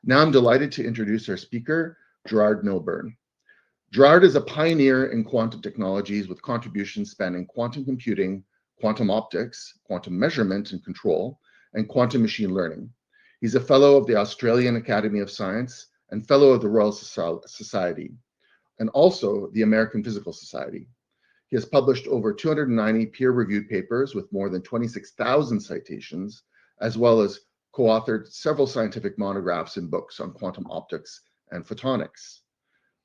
Now I'm delighted to introduce our speaker, Gerard Milburn. Gerard is a pioneer in quantum technologies with contributions spanning quantum computing, quantum optics, quantum measurement and control, and quantum machine learning. He's a fellow of the Australian Academy of Science and fellow of the Royal Society, and also the American Physical Society. He has published over 290 peer-reviewed papers with more than 26,000 citations, as well as co-authored several scientific monographs and books on quantum optics and photonics.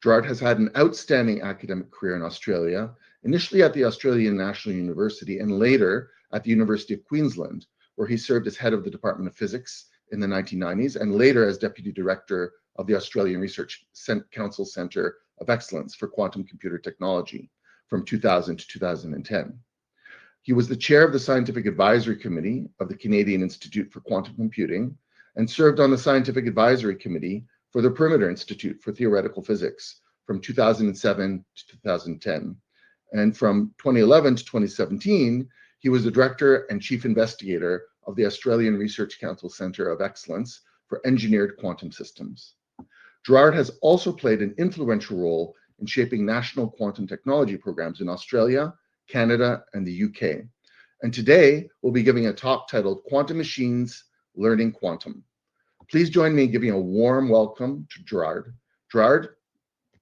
Gerard has had an outstanding academic career in Australia, initially at the Australian National University and later at the University of Queensland, where he served as head of the Department of Physics in the 1990s and later as deputy director of the Australian Research Council Centre of Excellence for Quantum Computer Technology from 2000 to 2010. He was the chair of the Scientific Advisory Committee of the Canadian Institute for Quantum Computing and served on the Scientific Advisory Committee for the Perimeter Institute for Theoretical Physics from 2007 to 2010. And from 2011 to 2017, he was the director and chief investigator of the Australian Research Council Centre of Excellence for Engineered Quantum Systems. Gerard has also played an influential role in shaping national quantum technology programs in Australia, Canada, and the UK. And today, we'll be giving a talk titled Quantum Machines, Learning Quantum. Please join me in giving a warm welcome to Gerard. Gerard,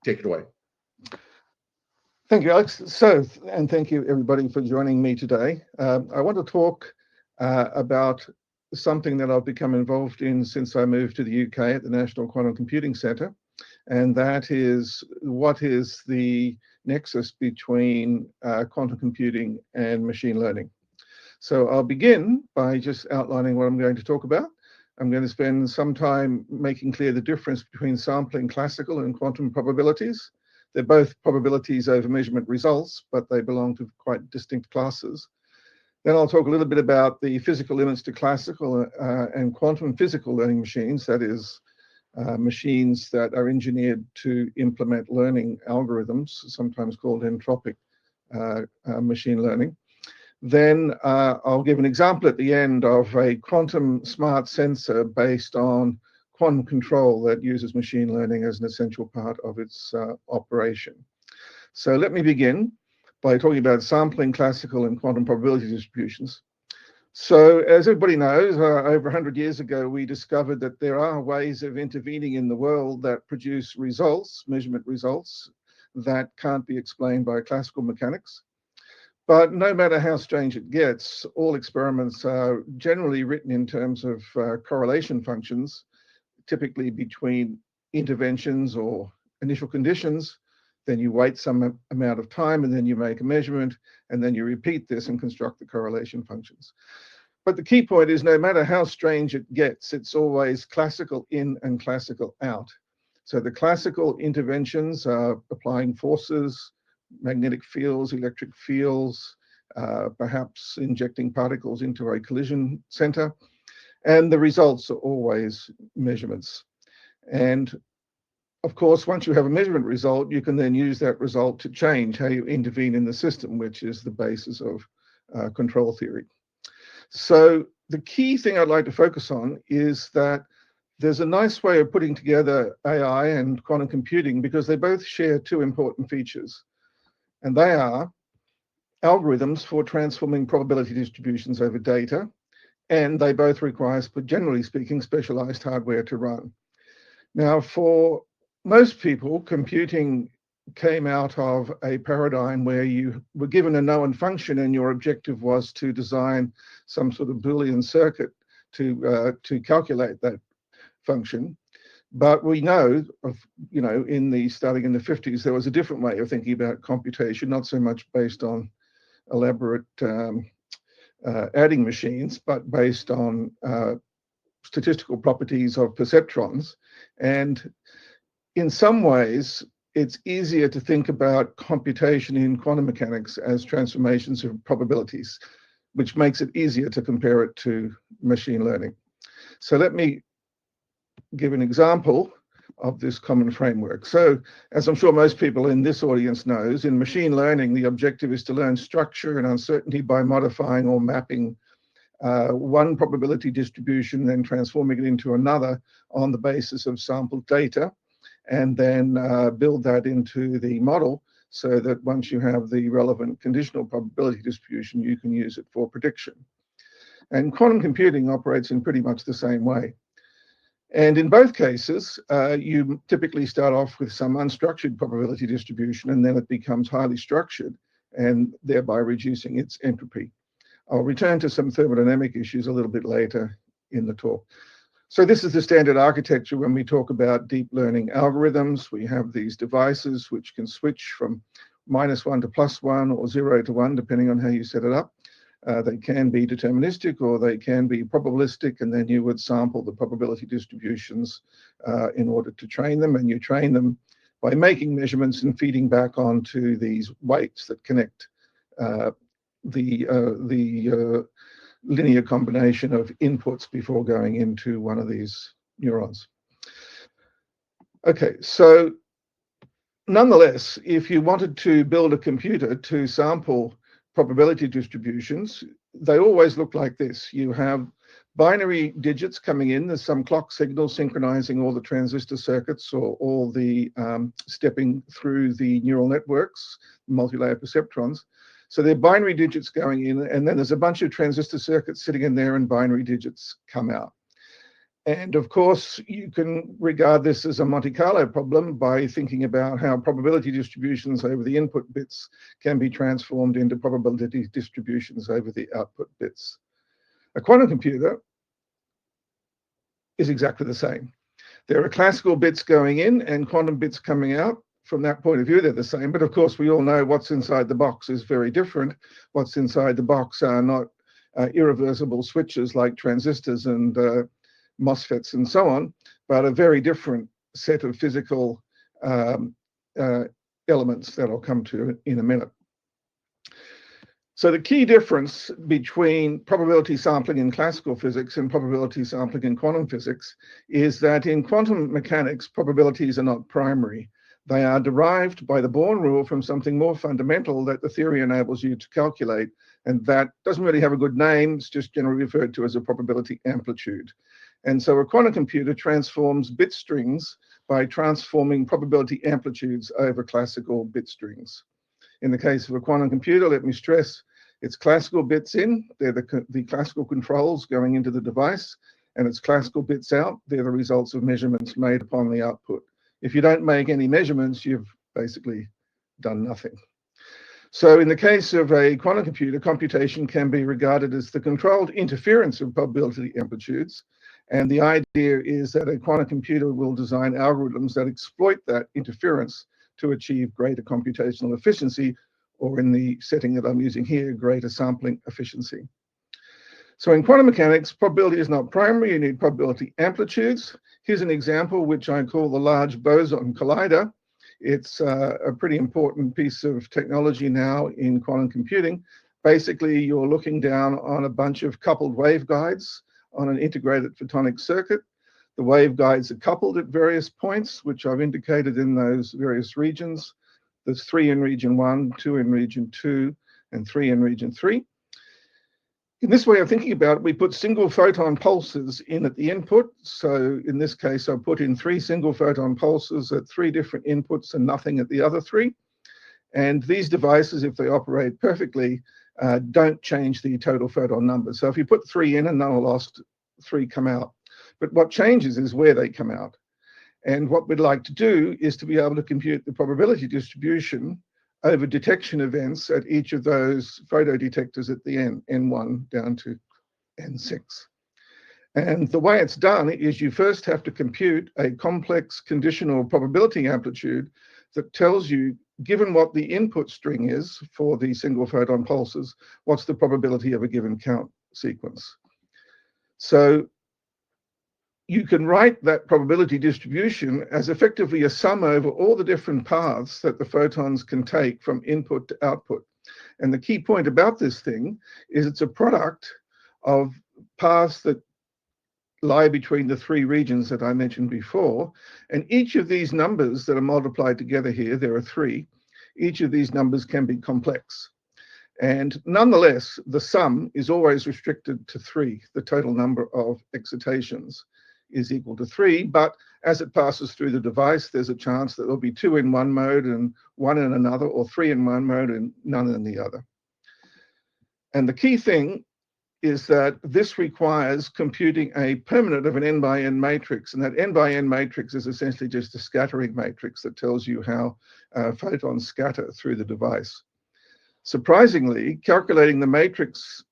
take it away. Thank you, Alex. And thank you everybody for joining me today. I want to talk about something that I've become involved in since I moved to the UK at the National Quantum Computing Centre, and that is what is the nexus between quantum computing and machine learning. So I'll begin by just outlining what I'm going to talk about. I'm going to spend some time making clear the difference between sampling classical and quantum probabilities. They're both probabilities over measurement results, but they belong to quite distinct classes. Then I'll talk a little bit about the physical limits to classical and quantum physical learning machines, that is, machines that are engineered to implement learning algorithms, sometimes called entropic machine learning. Then I'll give an example at the end of a quantum smart sensor based on quantum control that uses machine learning as an essential part of its operation. So let me begin by talking about sampling classical and quantum probability distributions. So as everybody knows, over 100 years ago, we discovered that there are ways of intervening in the world that produce results, measurement results, that can't be explained by classical mechanics. But no matter how strange it gets, all experiments are generally written in terms of correlation functions, typically between interventions or initial conditions. Then you wait some amount of time and then you make a measurement and then you repeat this and construct the correlation functions. But the key point is no matter how strange it gets, it's always classical in and classical out. So the classical interventions are applying forces, magnetic fields, electric fields, perhaps injecting particles into a collision center. And the results are always measurements. And of course, once you have a measurement result, you can then use that result to change how you intervene in the system, which is the basis of control theory. So the key thing I'd like to focus on is that there's a nice way of putting together AI and quantum computing because they both share two important features. And they are algorithms for transforming probability distributions over data, and they both require, generally speaking, specialized hardware to run. Now, for most people, computing came out of a paradigm where you were given a known function and your objective was to design some sort of Boolean circuit to calculate that function. But we know, starting in the 50s, there was a different way of thinking about computation, not so much based on elaborate adding machines, but based on statistical properties of perceptrons. And in some ways, it's easier to think about computation in quantum mechanics as transformations of probabilities, which makes it easier to compare it to machine learning. So let me give an example of this common framework. So as I'm sure most people in this audience knows, in machine learning, the objective is to learn structure and uncertainty by modifying or mapping one probability distribution, then transforming it into another on the basis of sampled data, and then build that into the model so that once you have the relevant conditional probability distribution, you can use it for prediction. And quantum computing operates in pretty much the same way. And in both cases, you typically start off with some unstructured probability distribution, and then it becomes highly structured, and thereby reducing its entropy. I'll return to some thermodynamic issues a little bit later in the talk. So this is the standard architecture when we talk about deep learning algorithms. We have these devices which can switch from -1 to +1 or 0 to 1, depending on how you set it up. They can be deterministic or they can be probabilistic, and then you would sample the probability distributions in order to train them, and you train them by making measurements and feeding back onto these weights that connect the linear combination of inputs before going into one of these neurons. Okay, so nonetheless, if you wanted to build a computer to sample probability distributions, they always look like this. You have binary digits coming in. There's some clock signal synchronizing all the transistor circuits or all the stepping through the neural networks, multi-layer perceptrons. So they're binary digits going in, and then there's a bunch of transistor circuits sitting in there and binary digits come out. And of course, you can regard this as a Monte Carlo problem by thinking about how probability distributions over the input bits can be transformed into probability distributions over the output bits. A quantum computer is exactly the same. There are classical bits going in and quantum bits coming out. From that point of view, they're the same. But of course, we all know what's inside the box is very different. What's inside the box are not irreversible switches like transistors and MOSFETs and so on, but a very different set of physical elements that I'll come to in a minute. So the key difference between probability sampling in classical physics and probability sampling in quantum physics is that in quantum mechanics, probabilities are not primary. They are derived by the Born rule from something more fundamental that the theory enables you to calculate, and that doesn't really have a good name. It's just generally referred to as a probability amplitude. And so a quantum computer transforms bit strings by transforming probability amplitudes over classical bit strings. In the case of a quantum computer, let me stress, it's classical bits in, they're the classical controls going into the device, and it's classical bits out, they're the results of measurements made upon the output. If you don't make any measurements, you've basically done nothing. So in the case of a quantum computer, computation can be regarded as the controlled interference of probability amplitudes. And the idea is that a quantum computer will design algorithms that exploit that interference to achieve greater computational efficiency, or in the setting that I'm using here, greater sampling efficiency. So in quantum mechanics, probability is not primary, you need probability amplitudes. Here's an example which I call the Large Boson Collider. It's a pretty important piece of technology now in quantum computing. Basically, you're looking down on a bunch of coupled waveguides on an integrated photonic circuit. The waveguides are coupled at various points, which I've indicated in those various regions. There's 3 in region 1, 2 in region 2, and 3 in region 3. In this way of thinking about it, we put single photon pulses in at the input. So in this case, I put in 3 single photon pulses at 3 different inputs and nothing at the other 3. And these devices, if they operate perfectly, don't change the total photon number. So if you put 3 in and none are lost, 3 come out. But what changes is where they come out. And what we'd like to do is to be able to compute the probability distribution over detection events at each of those photodetectors at the end, N1 down to N6. And the way it's done is you first have to compute a complex conditional probability amplitude that tells you, given what the input string is for the single photon pulses, what's the probability of a given count sequence. So you can write that probability distribution as effectively a sum over all the different paths that the photons can take from input to output. And the key point about this thing is it's a product of paths that lie between the 3 regions that I mentioned before. And each of these numbers that are multiplied together here, there are 3, each of these numbers can be complex. And nonetheless, the sum is always restricted to 3. The total number of excitations is equal to 3, but as it passes through the device, there's a chance that there'll be 2 in one mode and 1 in another, or 3 in one mode and none in the other. And the key thing is that this requires computing a permanent of an n by n matrix, and that n by n matrix is essentially just a scattering matrix that tells you how photons scatter through the device. Surprisingly, calculating the matrix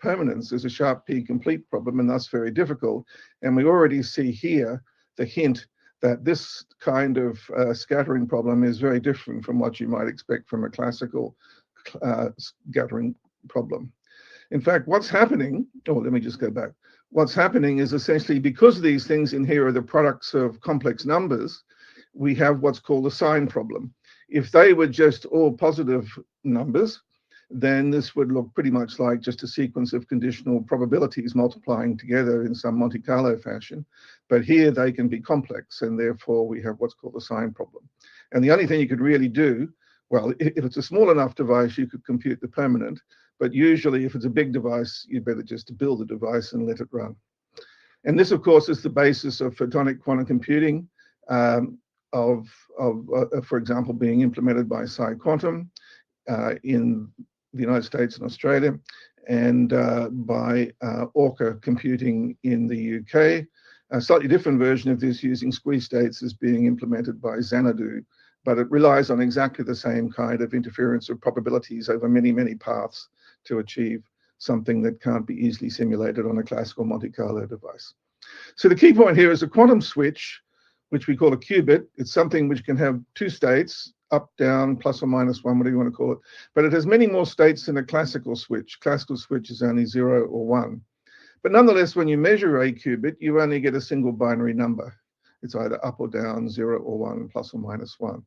permanence is a sharp P complete problem, and thus very difficult. And we already see here the hint that this kind of scattering problem is very different from what you might expect from a classical scattering problem. In fact, what's happening, let me just go back. What's happening is essentially, because these things in here are the products of complex numbers, we have what's called a sign problem. If they were just all positive numbers, then this would look pretty much like just a sequence of conditional probabilities multiplying together in some Monte Carlo fashion. But here they can be complex, and therefore we have what's called a sign problem. And the only thing you could really do, well, if it's a small enough device, you could compute the permanent. But usually, if it's a big device, you'd better just build a device and let it run. And this, of course, is the basis of photonic quantum computing, for example, being implemented by Psi Quantum in the United States and Australia, and by Orca Computing in the UK. A slightly different version of this using squeeze states is being implemented by Xanadu, but it relies on exactly the same kind of interference of probabilities over many, many paths to achieve something that can't be easily simulated on a classical Monte Carlo device. So the key point here is a quantum switch, which we call a qubit. It's something which can have 2 states, up, down, plus or minus 1, whatever you want to call it. But it has many more states than a classical switch. Classical switch is only 0 or 1. But nonetheless, when you measure a qubit, you only get a single binary number. It's either up or down, 0 or 1, plus or minus 1.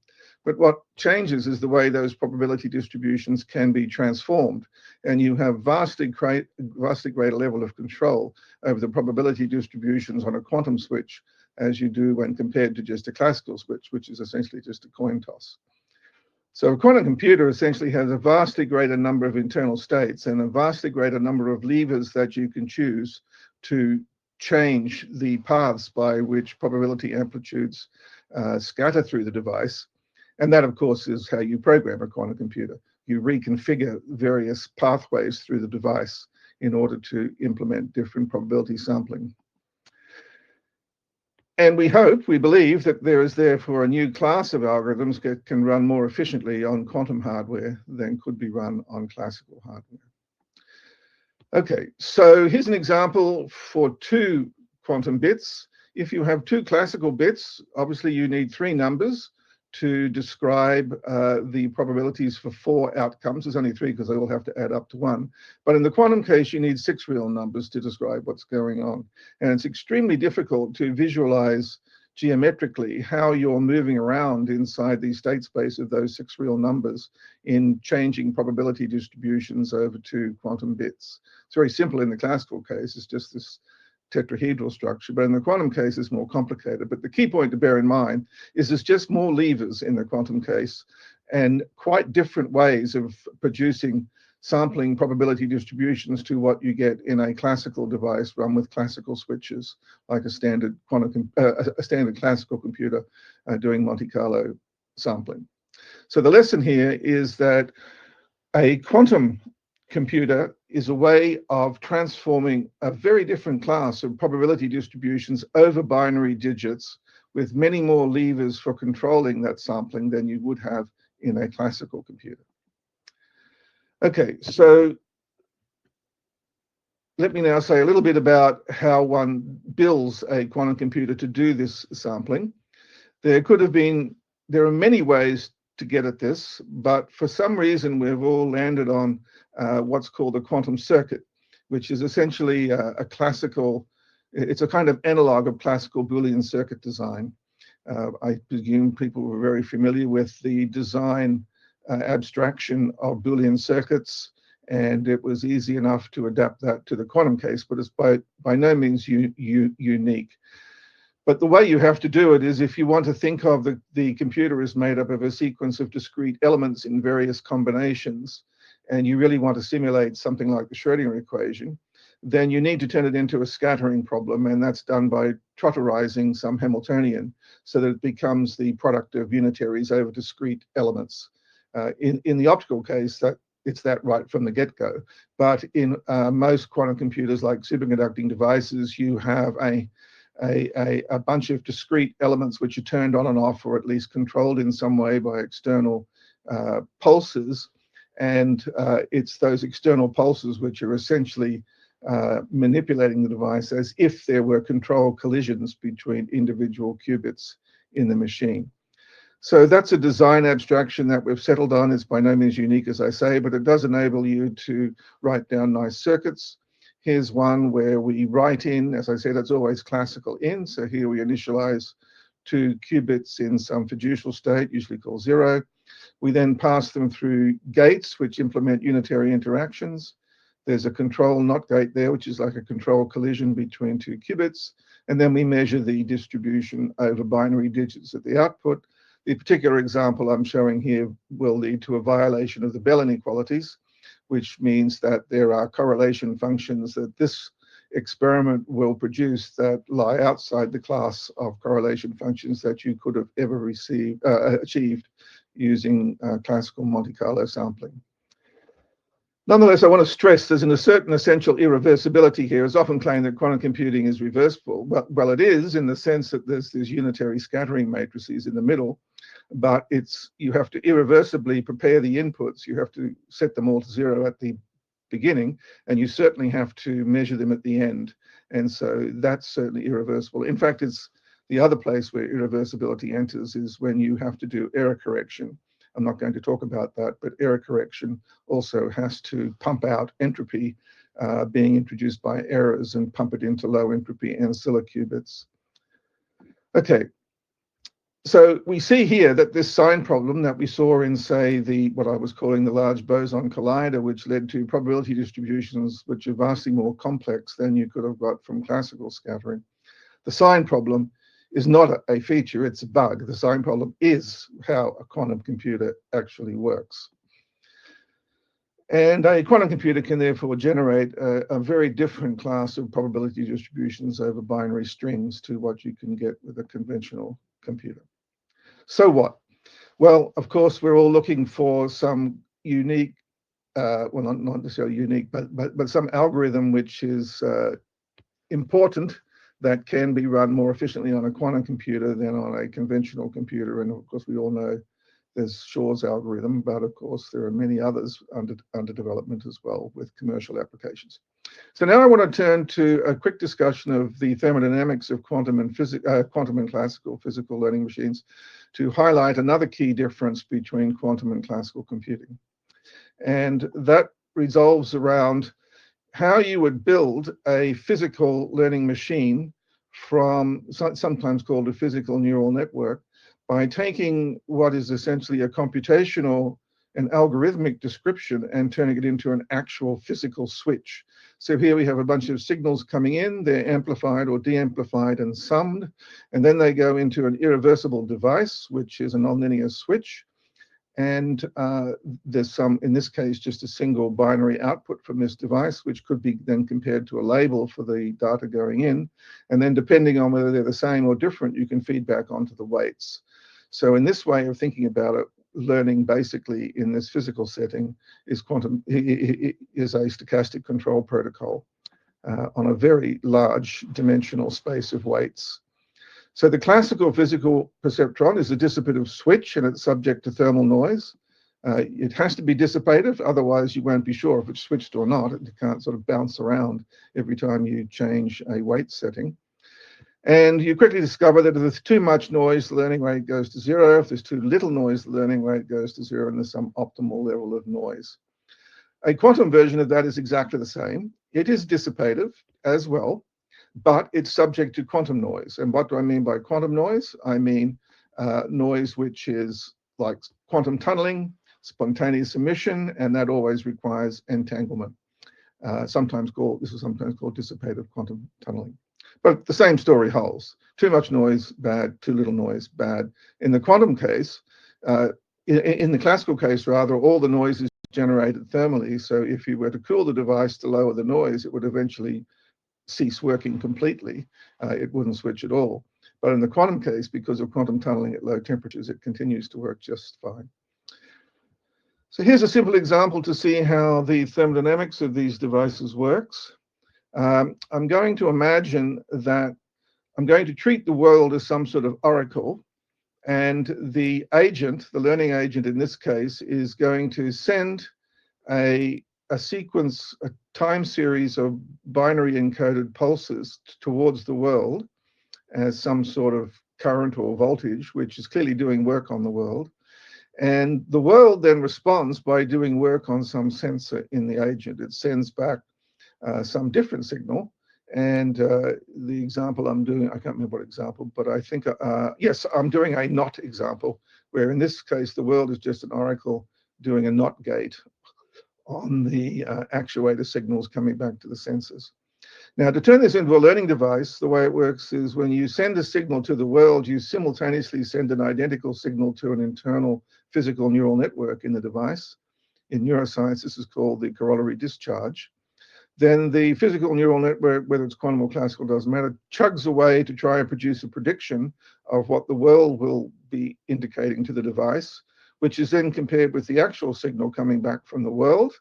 But what changes is the way those probability distributions can be transformed. And you have vastly greater level of control over the probability distributions on a quantum switch as you do when compared to just a classical switch, which is essentially just a coin toss. So a quantum computer essentially has a vastly greater number of internal states and a vastly greater number of levers that you can choose to change the paths by which probability amplitudes scatter through the device. And that, of course, is how you program a quantum computer. You reconfigure various pathways through the device in order to implement different probability sampling. And we believe that there is therefore a new class of algorithms that can run more efficiently on quantum hardware than could be run on classical hardware. Okay, so here's an example for 2 quantum bits. If you have 2 classical bits, obviously you need 3 numbers to describe the probabilities for 4 outcomes. There's only 3 because they all have to add up to 1. But in the quantum case, you need 6 real numbers to describe what's going on. And it's extremely difficult to visualize geometrically how you're moving around inside the state space of those 6 real numbers in changing probability distributions over 2 quantum bits. It's very simple in the classical case. It's just this tetrahedral structure, but in the quantum case it's more complicated. But the key point to bear in mind is there's just more levers in the quantum case and quite different ways of producing sampling probability distributions to what you get in a classical device run with classical switches, like a standard classical computer doing Monte Carlo sampling. So the lesson here is that a quantum computer is a way of transforming a very different class of probability distributions over binary digits with many more levers for controlling that sampling than you would have in a classical computer. Okay, so let me now say a little bit about how one builds a quantum computer to do this sampling. There are many ways to get at this, but for some reason we've all landed on what's called a quantum circuit, which is essentially a classical, it's a kind of analog of classical Boolean circuit design. I presume people were very familiar with the design abstraction of Boolean circuits, and it was easy enough to adapt that to the quantum case, but it's by no means unique. But the way you have to do it is if you want to think of the computer is made up of a sequence of discrete elements in various combinations, and you really want to simulate something like the Schrödinger equation, then you need to turn it into a scattering problem, and that's done by trotterizing some Hamiltonian so that it becomes the product of unitaries over discrete elements. In the optical case, it's that right from the get-go. But in most quantum computers, like superconducting devices, you have a bunch of discrete elements which are turned on and off, or at least controlled in some way by external pulses. And it's those external pulses which are essentially manipulating the device as if there were control collisions between individual qubits in the machine. So that's a design abstraction that we've settled on. It's by no means unique, as I say, but it does enable you to write down nice circuits. Here's one where we write in, as I said, it's always classical in. So here we initialize 2 qubits in some fiducial state, usually called 0. We then pass them through gates, which implement unitary interactions. There's a control NOT gate there, which is like a control collision between 2 qubits. And then we measure the distribution over binary digits at the output. The particular example I'm showing here will lead to a violation of the Bell inequalities, which means that there are correlation functions that this experiment will produce that lie outside the class of correlation functions that you could have ever achieved using classical Monte Carlo sampling. Nonetheless, I want to stress there's a certain essential irreversibility here. It's often claimed that quantum computing is reversible. Well, it is in the sense that there's these unitary scattering matrices in the middle, but you have to irreversibly prepare the inputs. You have to set them all to 0 at the beginning, and you certainly have to measure them at the end. And so that's certainly irreversible. In fact, it's the other place where irreversibility enters is when you have to do error correction. I'm not going to talk about that, but error correction also has to pump out entropy being introduced by errors and pump it into low entropy ancilla qubits. Okay, so we see here that this sign problem that we saw in, say, what I was calling the Large Boson Collider, which led to probability distributions which are vastly more complex than you could have got from classical scattering. The sign problem is not a feature, it's a bug. The sign problem is how a quantum computer actually works. And a quantum computer can therefore generate a very different class of probability distributions over binary strings to what you can get with a conventional computer. So what? Well, of course, we're all looking for some unique, well, not necessarily unique, but some algorithm which is important that can be run more efficiently on a quantum computer than on a conventional computer. And of course, we all know there's Shor's algorithm, but of course, there are many others under development as well with commercial applications. So now I want to turn to a quick discussion of the thermodynamics of quantum and classical physical learning machines to highlight another key difference between quantum and classical computing. And that resolves around how you would build a physical learning machine from sometimes called a physical neural network by taking what is essentially a computational and algorithmic description and turning it into an actual physical switch. So here we have a bunch of signals coming in, they're amplified or de-amplified and summed, and then they go into an irreversible device, which is a nonlinear switch. And there's some, in this case, just a single binary output from this device, which could be then compared to a label for the data going in. And then depending on whether they're the same or different, you can feed back onto the weights. So in this way of thinking about it, learning basically in this physical setting is a stochastic control protocol on a very large dimensional space of weights. So the classical physical perceptron is a dissipative switch, and it's subject to thermal noise. It has to be dissipative, otherwise you won't be sure if it's switched or not. It can't sort of bounce around every time you change a weight setting. And you quickly discover that if there's too much noise, the learning rate goes to 0. If there's too little noise, the learning rate goes to 0, and there's some optimal level of noise. A quantum version of that is exactly the same. It is dissipative as well, but it's subject to quantum noise. And what do I mean by quantum noise? I mean noise which is like quantum tunneling, spontaneous emission, and that always requires entanglement. This is sometimes called dissipative quantum tunneling. But the same story holds. Too much noise, bad. Too little noise, bad. In the quantum case, in the classical case, rather, all the noise is generated thermally. So if you were to cool the device to lower the noise, it would eventually cease working completely. It wouldn't switch at all. But in the quantum case, because of quantum tunneling at low temperatures, it continues to work just fine. So here's a simple example to see how the thermodynamics of these devices works. I'm going to imagine that I'm going to treat the world as some sort of oracle, and the agent, the learning agent in this case, is going to send a sequence, a time series of binary encoded pulses towards the world as some sort of current or voltage, which is clearly doing work on the world. And the world then responds by doing work on some sensor in the agent. It sends back some different signal. And the example I'm doing, I can't remember what example, but I think, yes, I'm doing a NOT example, where in this case, the world is just an oracle doing a NOT gate on the actuator signals coming back to the sensors. Now, to turn this into a learning device, the way it works is when you send a signal to the world, you simultaneously send an identical signal to an internal physical neural network in the device. In neuroscience, this is called the corollary discharge. Then the physical neural network, whether it's quantum or classical, doesn't matter, chugs away to try and produce a prediction of what the world will be indicating to the device, which is then compared with the actual signal coming back from the world.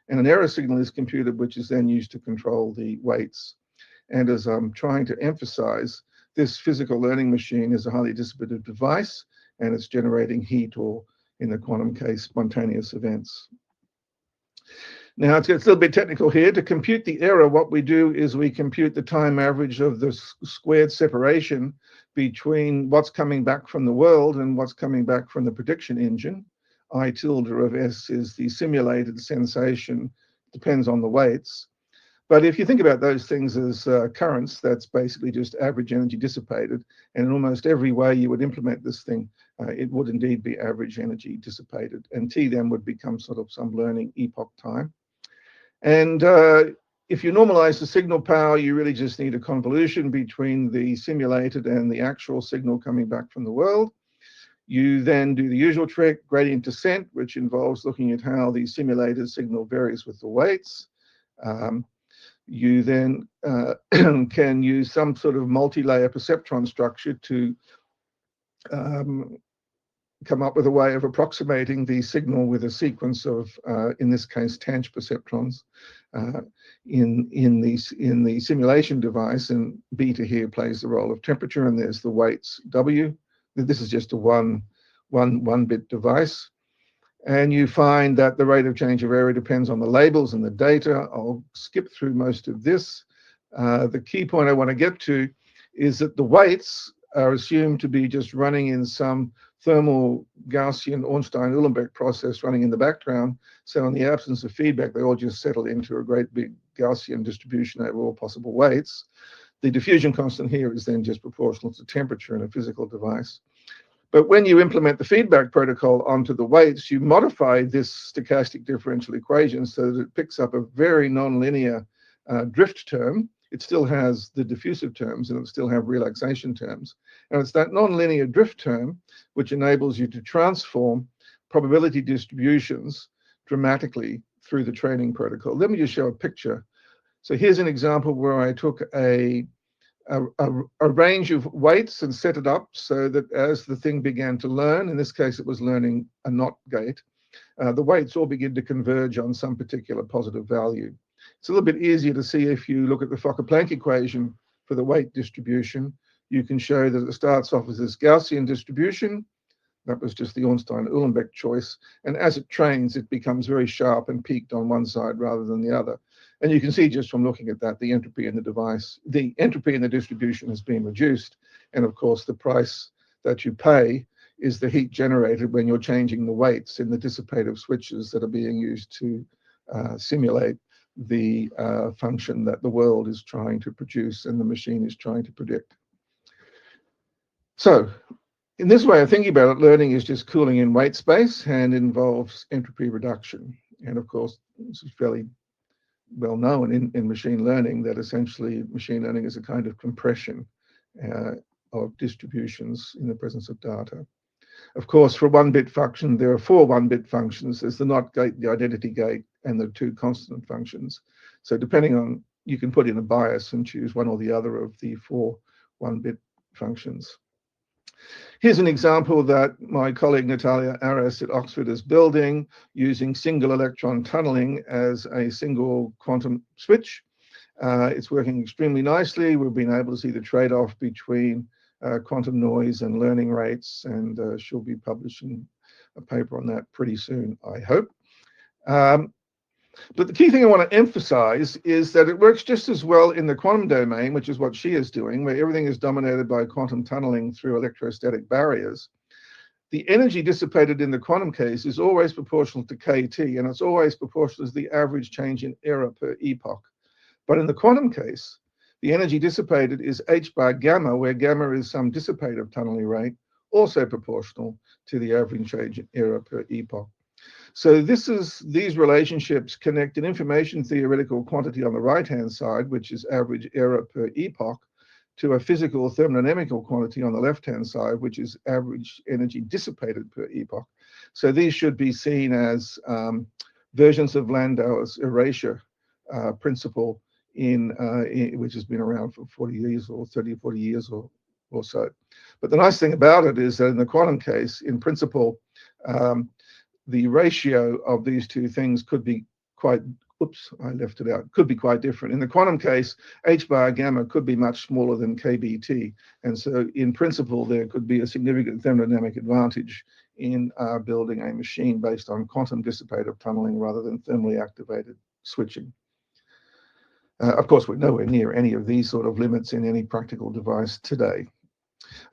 And an error signal is computed, which is then used to control the weights. And as I'm trying to emphasize, this physical learning machine is a highly dissipative device, and it's generating heat, or in the quantum case, spontaneous events. Now, it's a little bit technical here. To compute the error, what we do is we compute the time average of the squared separation between what's coming back from the world and what's coming back from the prediction engine. I tilde of S is the simulated sensation, depends on the weights. But if you think about those things as currents, that's basically just average energy dissipated. And in almost every way you would implement this thing, it would indeed be average energy dissipated. And T then would become sort of some learning epoch time. And if you normalize the signal power, you really just need a convolution between the simulated and the actual signal coming back from the world. You then do the usual trick, gradient descent, which involves looking at how the simulated signal varies with the weights. You then can use some sort of multi-layer perceptron structure to come up with a way of approximating the signal with a sequence of, in this case, tanh perceptrons in the simulation device. And beta here plays the role of temperature, and there's the weights W. This is just a one bit device. And you find that the rate of change of error depends on the labels and the data. I'll skip through most of this. The key point I want to get to is that the weights are assumed to be just running in some thermal Gaussian Ornstein-Uhlenbeck process running in the background. So in the absence of feedback, they all just settle into a great big Gaussian distribution over all possible weights. The diffusion constant here is then just proportional to temperature in a physical device. But when you implement the feedback protocol onto the weights, you modify this stochastic differential equation so that it picks up a very nonlinear drift term. It still has the diffusive terms, and it still have relaxation terms. And it's that nonlinear drift term which enables you to transform probability distributions dramatically through the training protocol. Let me just show a picture. So here's an example where I took a range of weights and set it up so that as the thing began to learn, in this case it was learning a NOT gate, the weights all begin to converge on some particular positive value. It's a little bit easier to see if you look at the Fokker-Planck equation for the weight distribution. You can show that it starts off as this Gaussian distribution. That was just the Ornstein-Uhlenbeck choice. And as it trains, it becomes very sharp and peaked on one side rather than the other. And you can see just from looking at that, the entropy in the device, the entropy in the distribution has been reduced. And of course, the price that you pay is the heat generated when you're changing the weights in the dissipative switches that are being used to simulate the function that the world is trying to produce and the machine is trying to predict. So in this way of thinking about it, learning is just cooling in weight space and involves entropy reduction. And of course, this is fairly well known in machine learning that essentially machine learning is a kind of compression of distributions in the presence of data. Of course, for a 1-bit function, there are 4 1-bit functions. There's the NOT gate, the identity gate, and the 2 constant functions. So depending on, you can put in a bias and choose one or the other of the 4 1-bit functions. Here's an example that my colleague Natalia Aras at Oxford is building using single electron tunneling as a single quantum switch. It's working extremely nicely. We've been able to see the trade-off between quantum noise and learning rates, and she'll be publishing a paper on that pretty soon, I hope. But the key thing I want to emphasize is that it works just as well in the quantum domain, which is what she is doing, where everything is dominated by quantum tunneling through electrostatic barriers. The energy dissipated in the quantum case is always proportional to kT, and it's always proportional to the average change in error per epoch. But in the quantum case, the energy dissipated is h bar gamma, where gamma is some dissipative tunneling rate, also proportional to the average change in error per epoch. So these relationships connect an information theoretical quantity on the right-hand side, which is average error per epoch, to a physical thermodynamical quantity on the left-hand side, which is average energy dissipated per epoch. So these should be seen as versions of Landauer's erasure principle, which has been around for 40 years or 30, 40 years or so. But the nice thing about it is that in the quantum case, in principle, the ratio of these two things could be quite, could be quite different. In the quantum case, h bar gamma could be much smaller than kBt. And so in principle, there could be a significant thermodynamic advantage in building a machine based on quantum dissipative tunneling rather than thermally activated switching. Of course, we're nowhere near any of these sort of limits in any practical device today.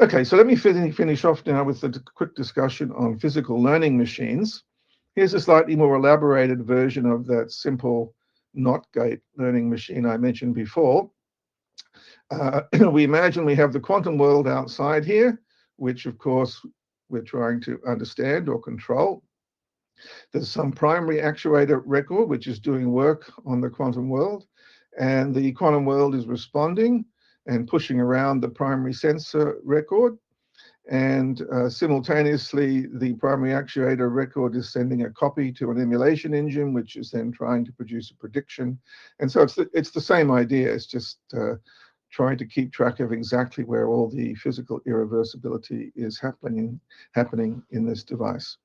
Okay, so let me finish off now with a quick discussion on physical learning machines. Here's a slightly more elaborated version of that simple NOT gate learning machine I mentioned before. We imagine we have the quantum world outside here, which of course we're trying to understand or control. There's some primary actuator record, which is doing work on the quantum world, and the quantum world is responding and pushing around the primary sensor record. And simultaneously, the primary actuator record is sending a copy to an emulation engine, which is then trying to produce a prediction. And so it's the same idea. It's just trying to keep track of exactly where all the physical irreversibility is happening in this device.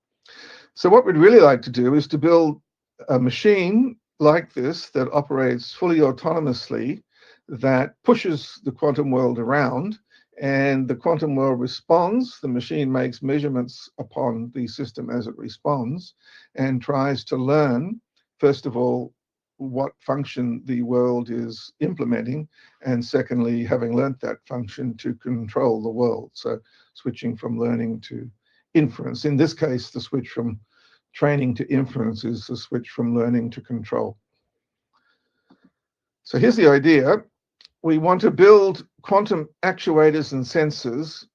So what we'd really like to do is to build a machine like this that operates fully autonomously, that pushes the quantum world around, and the quantum world responds. The machine makes measurements upon the system as it responds and tries to learn, first of all, what function the world is implementing, and secondly, having learnt that function, to control the world. So switching from learning to inference. In this case, the switch from training to inference is the switch from learning to control. So here's the idea. We want to build quantum actuators and sensors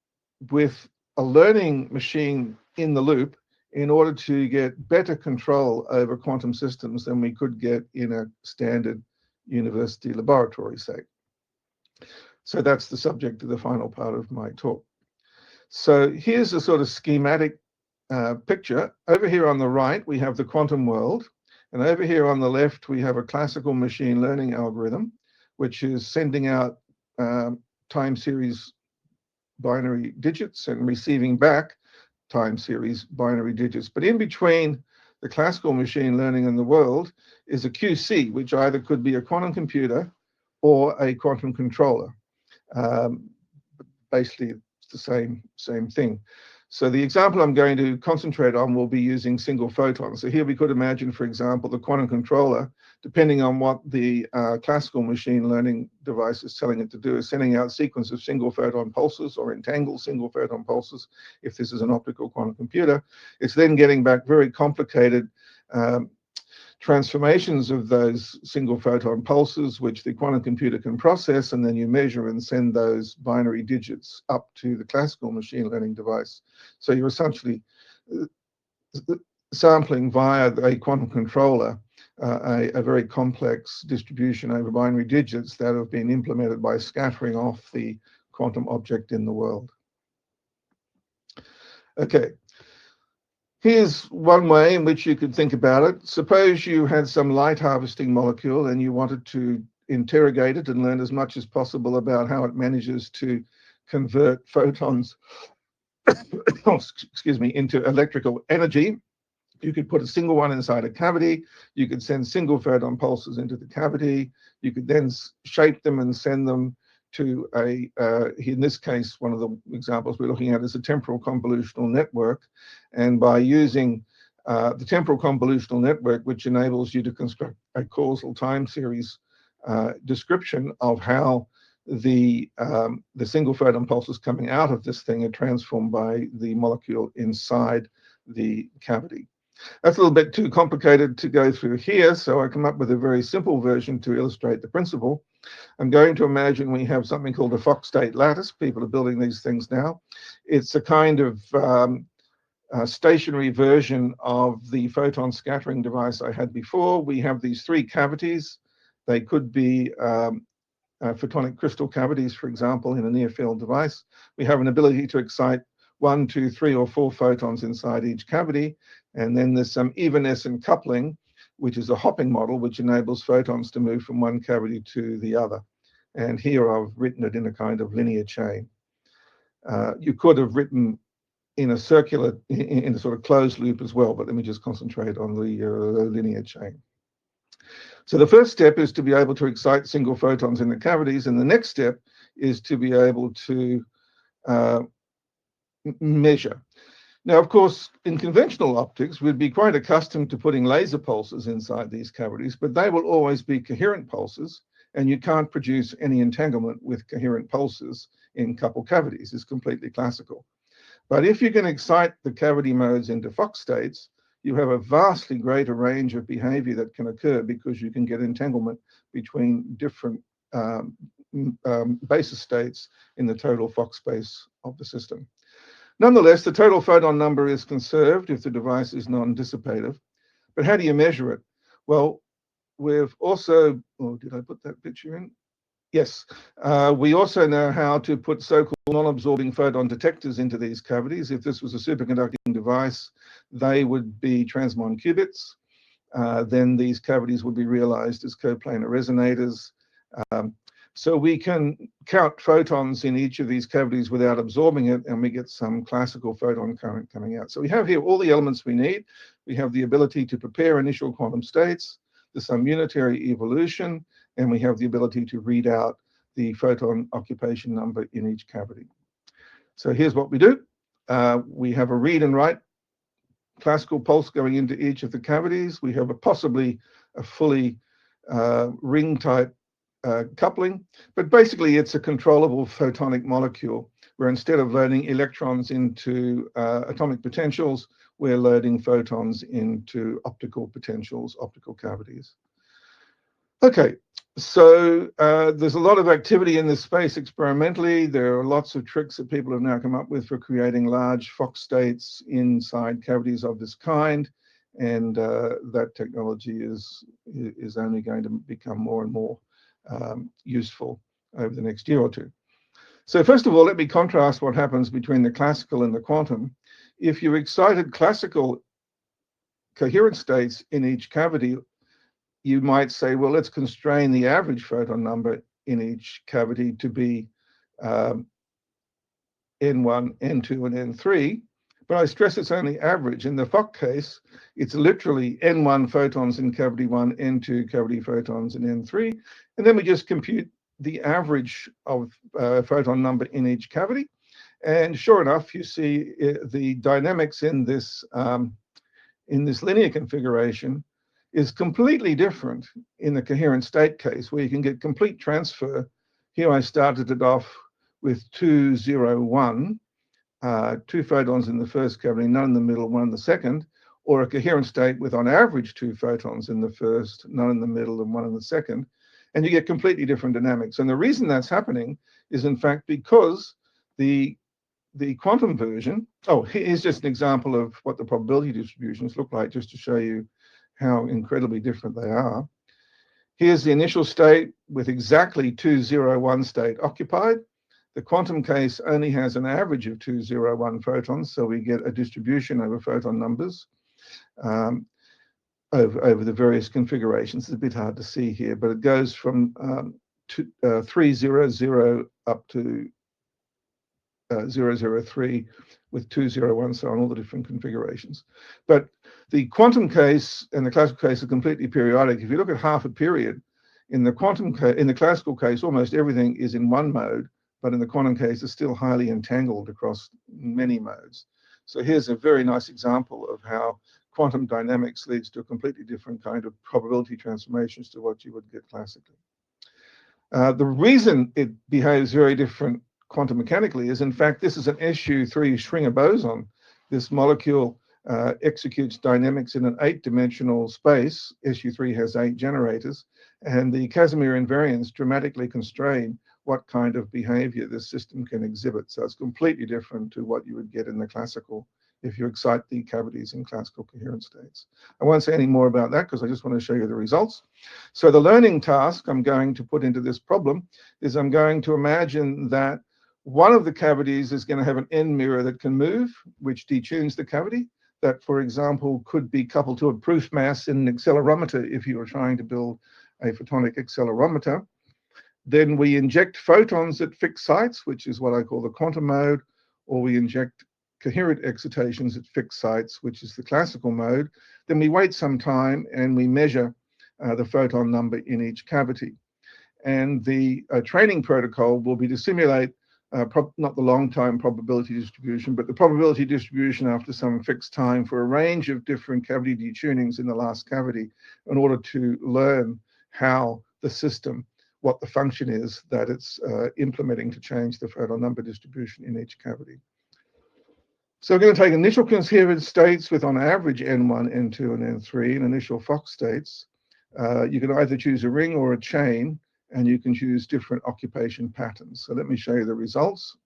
with a learning machine in the loop in order to get better control over quantum systems than we could get in a standard university laboratory, say. So that's the subject of the final part of my talk. So here's a sort of schematic picture. Over here on the right, we have the quantum world. And over here on the left, we have a classical machine learning algorithm, which is sending out time series binary digits and receiving back time series binary digits. But in between the classical machine learning and the world is a QC, which either could be a quantum computer or a quantum controller. Basically, it's the same thing. So the example I'm going to concentrate on will be using single photons. So here we could imagine, for example, the quantum controller, depending on what the classical machine learning device is telling it to do, is sending out a sequence of single photon pulses or entangled single photon pulses, if this is an optical quantum computer. It's then getting back very complicated transformations of those single photon pulses, which the quantum computer can process, and then you measure and send those binary digits up to the classical machine learning device. So you're essentially sampling via a quantum controller a very complex distribution over binary digits that have been implemented by scattering off the quantum object in the world. Okay, here's one way in which you could think about it. Suppose you had some light harvesting molecule and you wanted to interrogate it and learn as much as possible about how it manages to convert photons excuse me, into electrical energy. You could put a single one inside a cavity. You could send single photon pulses into the cavity. You could then shape them and send them to in this case, one of the examples we're looking at is a temporal convolutional network. And by using the temporal convolutional network, which enables you to construct a causal time series description of how the single photon pulses coming out of this thing are transformed by the molecule inside the cavity. That's a little bit too complicated to go through here, so I come up with a very simple version to illustrate the principle. I'm going to imagine we have something called a Fock state lattice. People are building these things now. It's a kind of stationary version of the photon scattering device I had before. We have these three cavities. They could be photonic crystal cavities, for example, in a near-field device. We have an ability to excite 1, 2, 3, or 4 photons inside each cavity. And then there's some evanescent coupling, which is a hopping model, which enables photons to move from one cavity to the other. And here I've written it in a kind of linear chain. You could have written in a circular, in a sort of closed loop as well, but let me just concentrate on the linear chain. So the first step is to be able to excite single photons in the cavities, and the next step is to be able to measure. Now, of course, in conventional optics, we'd be quite accustomed to putting laser pulses inside these cavities, but they will always be coherent pulses, and you can't produce any entanglement with coherent pulses in coupled cavities. It's completely classical. But if you can excite the cavity modes into Fock states, you have a vastly greater range of behavior that can occur because you can get entanglement between different basis states in the total Fock space of the system. Nonetheless, the total photon number is conserved if the device is non-dissipative. But how do you measure it? Well, we've also, oh, did I put that picture in? Yes, we also know how to put so-called non-absorbing photon detectors into these cavities. If this was a superconducting device, they would be transmon qubits. Then these cavities would be realized as coplanar resonators. So we can count photons in each of these cavities without absorbing it, and we get some classical photon current coming out. So we have here all the elements we need. We have the ability to prepare initial quantum states, there's some unitary evolution, and we have the ability to read out the photon occupation number in each cavity. So here's what we do. We have a read and write classical pulse going into each of the cavities. We have possibly a fully ring-type coupling, but basically it's a controllable photonic molecule where instead of loading electrons into atomic potentials, we're loading photons into optical potentials, optical cavities. Okay, so there's a lot of activity in this space experimentally. There are lots of tricks that people have now come up with for creating large Fock states inside cavities of this kind, and that technology is only going to become more and more useful over the next year or two. So first of all, let me contrast what happens between the classical and the quantum. If you excited classical coherent states in each cavity, you might say, well, let's constrain the average photon number in each cavity to be N1, N2, and N3. But I stress it's only average. In the Fock case, it's literally N1 photons in cavity 1, N2 cavity photons in N3. And then we just compute the average of photon number in each cavity. And sure enough, you see the dynamics in this linear configuration is completely different in the coherent state case, where you can get complete transfer. Here I started it off with 2, 0, 1. 2 photons in the first cavity, none in the middle, 1 in the second, or a coherent state with on average 2 photons in the first, none in the middle, and 1 in the second, and you get completely different dynamics. And the reason that's happening is in fact because the quantum version, oh, here's just an example of what the probability distributions look like, just to show you how incredibly different they are. Here's the initial state with exactly 201 state occupied. The quantum case only has an average of 201 photons, so we get a distribution over photon numbers over the various configurations. It's a bit hard to see here, but it goes from 300 up to 003 with 201, so on, all the different configurations. But the quantum case and the classical case are completely periodic. If you look at half a period, in the classical case, almost everything is in one mode, but in the quantum case, it's still highly entangled across many modes. So here's a very nice example of how quantum dynamics leads to a completely different kind of probability transformations to what you would get classically. The reason it behaves very different quantum mechanically is, in fact, this is an SU3 Schwinger boson. This molecule executes dynamics in an 8-dimensional space. SU3 has 8 generators, and the Casimir invariants dramatically constrain what kind of behavior this system can exhibit. So it's completely different to what you would get in the classical if you excite the cavities in classical coherent states. I won't say any more about that because I just want to show you the results. So the learning task I'm going to put into this problem is I'm going to imagine that one of the cavities is going to have an end mirror that can move, which detunes the cavity. That, for example, could be coupled to a proof mass in an accelerometer if you were trying to build a photonic accelerometer. Then we inject photons at fixed sites, which is what I call the quantum mode, or we inject coherent excitations at fixed sites, which is the classical mode. Then we wait some time and we measure the photon number in each cavity. And the training protocol will be to simulate not the long time probability distribution, but the probability distribution after some fixed time for a range of different cavity detunings in the last cavity in order to learn how the system, what the function is that it's implementing to change the photon number distribution in each cavity. So we're going to take initial coherent states with on average N1, N2, and N3, and initial Fock states. You can either choose a ring or a chain, and you can choose different occupation patterns. So let me show you the results.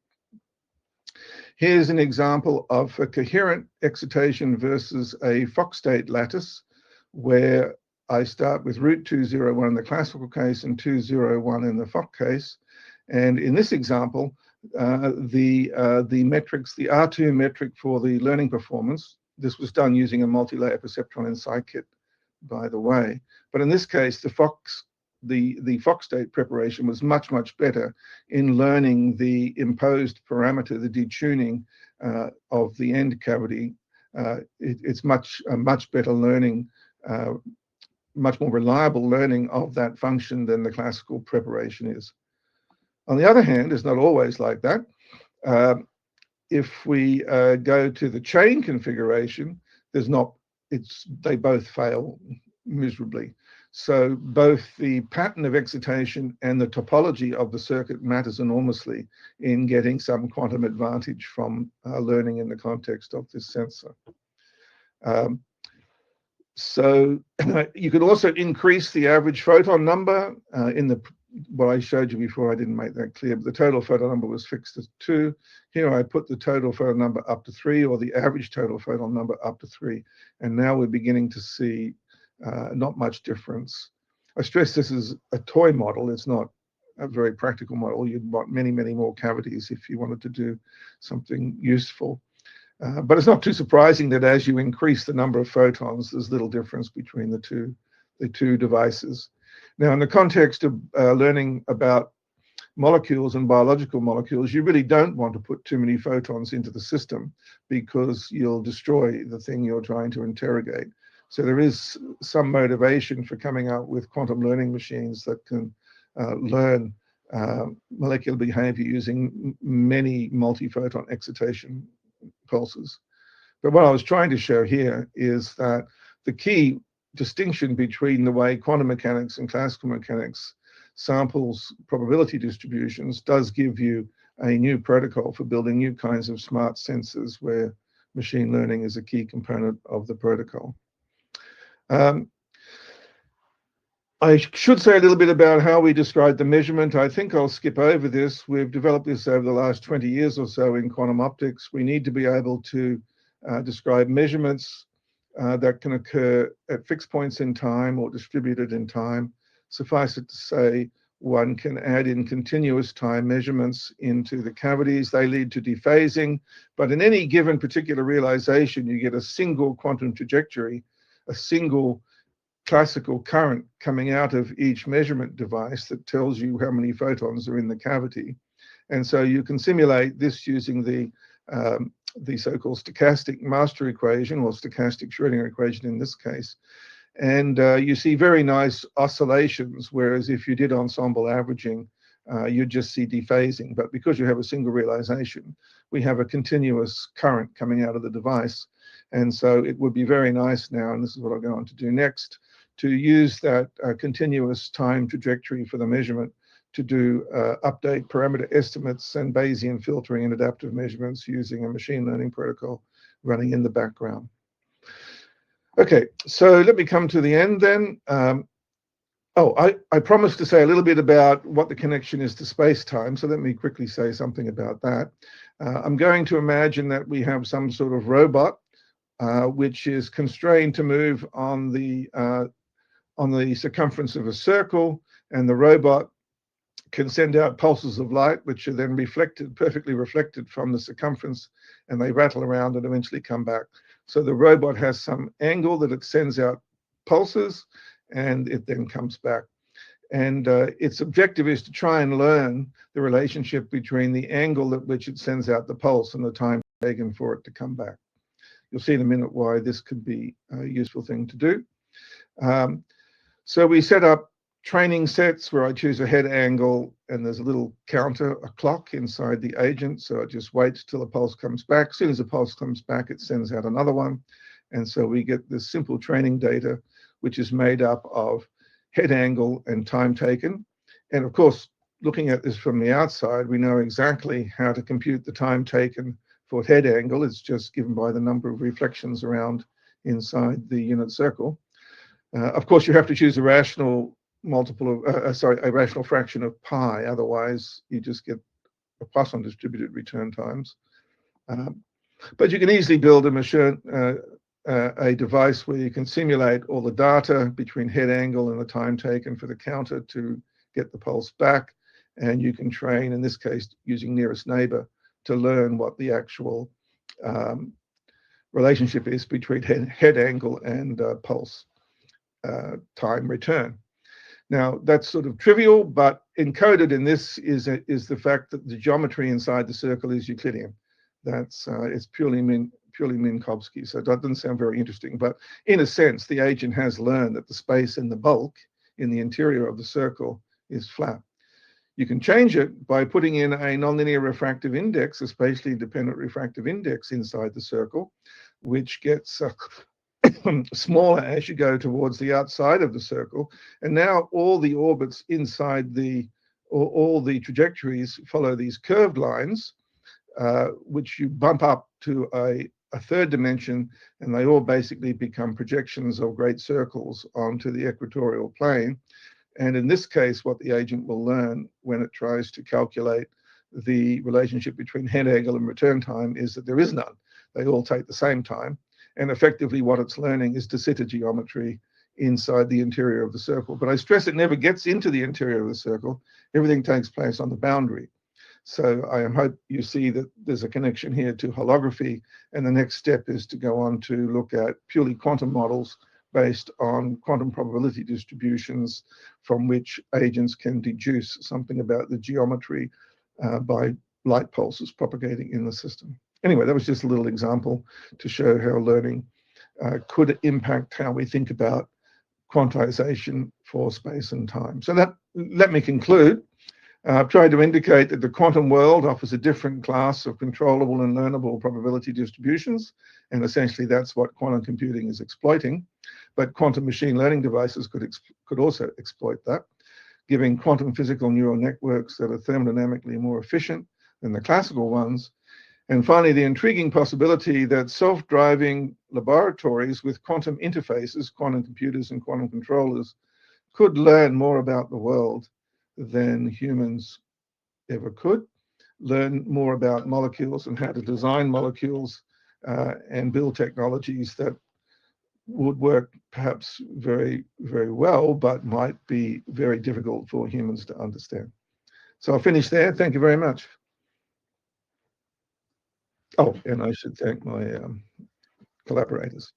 Here's an example of a coherent excitation versus a Fock state lattice, where I start with root 201 in the classical case and 201 in the Fock case. And in this example, the metrics, the R2 metric for the learning performance, this was done using a multi-layer perceptron in scikit, by the way. But in this case, the Fock state preparation was much, much better in learning the imposed parameter, the detuning of the end cavity. It's much better learning, much more reliable learning of that function than the classical preparation is. On the other hand, it's not always like that. If we go to the chain configuration, they both fail miserably. So both the pattern of excitation and the topology of the circuit matters enormously in getting some quantum advantage from learning in the context of this sensor. So you could also increase the average photon number in what I showed you before. I didn't make that clear, but the total photon number was fixed as 2. Here I put the total photon number up to 3, or the average total photon number up to 3. And now we're beginning to see not much difference. I stress this is a toy model. It's not a very practical model. You'd want many, many more cavities if you wanted to do something useful. But it's not too surprising that as you increase the number of photons, there's little difference between the two devices. Now, in the context of learning about molecules and biological molecules, you really don't want to put too many photons into the system because you'll destroy the thing you're trying to interrogate. So there is some motivation for coming out with quantum learning machines that can learn molecular behavior using many multi-photon excitation pulses. But what I was trying to show here is that the key distinction between the way quantum mechanics and classical mechanics samples probability distributions does give you a new protocol for building new kinds of smart sensors where machine learning is a key component of the protocol. I should say a little bit about how we describe the measurement. I think I'll skip over this. We've developed this over the last 20 years or so in quantum optics. We need to be able to describe measurements that can occur at fixed points in time or distributed in time. Suffice it to say, one can add in continuous time measurements into the cavities. They lead to dephasing, but in any given particular realization, you get a single quantum trajectory, a single classical current coming out of each measurement device that tells you how many photons are in the cavity. And so you can simulate this using the so-called stochastic master equation, or stochastic Schrödinger equation in this case. And you see very nice oscillations, whereas if you did ensemble averaging, you'd just see dephasing. But because you have a single realization, we have a continuous current coming out of the device. And so it would be very nice now, and this is what I'll go on to do next, to use that continuous time trajectory for the measurement to do update parameter estimates and Bayesian filtering and adaptive measurements using a machine learning protocol running in the background. Okay, so let me come to the end then. I promised to say a little bit about what the connection is to space-time, so let me quickly say something about that. I'm going to imagine that we have some sort of robot which is constrained to move on the circumference of a circle, and the robot can send out pulses of light, which are then perfectly reflected from the circumference, and they rattle around and eventually come back. So the robot has some angle that it sends out pulses, and it then comes back. And its objective is to try and learn the relationship between the angle at which it sends out the pulse and the time taken for it to come back. You'll see in a minute why this could be a useful thing to do. So we set up training sets where I choose a head angle, and there's a little counter, a clock inside the agent. So it just waits till the pulse comes back. As soon as the pulse comes back, it sends out another one. And so we get this simple training data, which is made up of head angle and time taken. And of course, looking at this from the outside, we know exactly how to compute the time taken for head angle. It's just given by the number of reflections around inside the unit circle. Of course, you have to choose a rational a rational fraction of pi. Otherwise, you just get a Poisson distributed return times. But you can easily build a device where you can simulate all the data between head angle and the time taken for the counter to get the pulse back. And you can train, in this case, using nearest neighbor, to learn what the actual relationship is between head angle and pulse time return. Now, that's sort of trivial, but encoded in this is the fact that the geometry inside the circle is Euclidean. That's it's purely Minkowski, so that doesn't sound very interesting. But in a sense, the agent has learned that the space in the bulk in the interior of the circle is flat. You can change it by putting in a nonlinear refractive index, a spatially independent refractive index inside the circle, which gets smaller as you go towards the outside of the circle. And now all the orbits inside all the trajectories follow these curved lines, which you bump up to a third dimension, and they all basically become projections of great circles onto the equatorial plane. And in this case, what the agent will learn when it tries to calculate the relationship between head angle and return time is that there is none. They all take the same time. And effectively what it's learning is de Sitter geometry inside the interior of the circle. But I stress it never gets into the interior of the circle. Everything takes place on the boundary. So I hope you see that there's a connection here to holography. And the next step is to go on to look at purely quantum models based on quantum probability distributions from which agents can deduce something about the geometry by light pulses propagating in the system. Anyway, that was just a little example to show how learning could impact how we think about quantization for space and time. So let me conclude. I've tried to indicate that the quantum world offers a different class of controllable and learnable probability distributions, and essentially that's what quantum computing is exploiting. But quantum machine learning devices could also exploit that, giving quantum physical neural networks that are thermodynamically more efficient than the classical ones. And finally, the intriguing possibility that self-driving laboratories with quantum interfaces, quantum computers and quantum controllers, could learn more about the world than humans ever could, learn more about molecules and how to design molecules and build technologies that would work perhaps very, very well, but might be very difficult for humans to understand. So I'll finish there. Thank you very much. Oh, and I should thank my collaborators.